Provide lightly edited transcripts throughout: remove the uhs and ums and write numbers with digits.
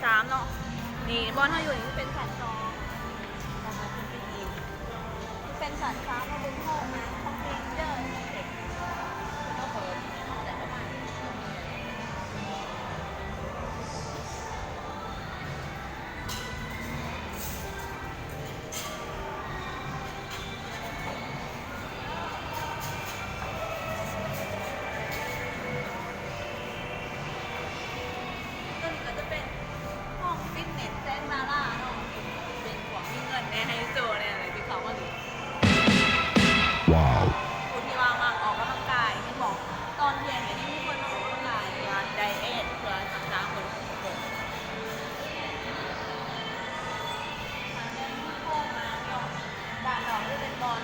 3เนาะนี่บอลเขาอยู่นี่เป็นสัน2นะคะเป็นอีกเป็นสัน3มาบุญห้องนะห้องเพลงเจอร์เด็กก็เปิดแต่ประมาณก็จะเป็นห้องฟิตเนสแซงมาล่าเนาะเป็นหัวมีเงินในไฮโซเนี่ยอะไรที่เขาว่าหรือคนที่ว่ามาออกกำลังกายที่บอกตอนเที่ยงเนี่ยที่มีคนมาออกกำลังกายงานไดเอทเพื่อทำตามคนบ้านเราที่เป็นบอล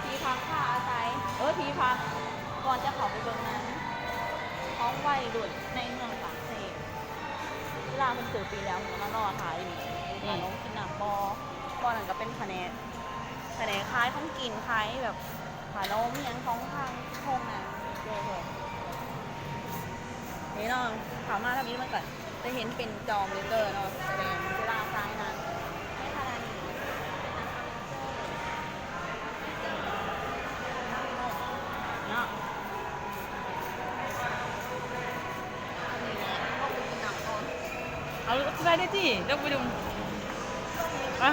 ที่พักผ้าอาศัยที่พักก่อนจะเข้าไปเบิ่งนั้นท้องวัยรุ่นในเมืองปากเซเวลามันสื่อปีแล้วผมก็มารอถ่ายนี่น้องกินหนังบอนั่นก็เป็นคะแนนคล้ายของกินคล้ายแบบขนมยังของทางทงนั้นเลยนี่เนาะถามมาทำนี้มันก่อนจะเห็นเป็นจอมเลเตอร์เนาะแสดงเวลาซ้ายนั้นให้ขนาดนี้เนาะเอาไปได้ที่เดี๋ยวไปดูอ่ะ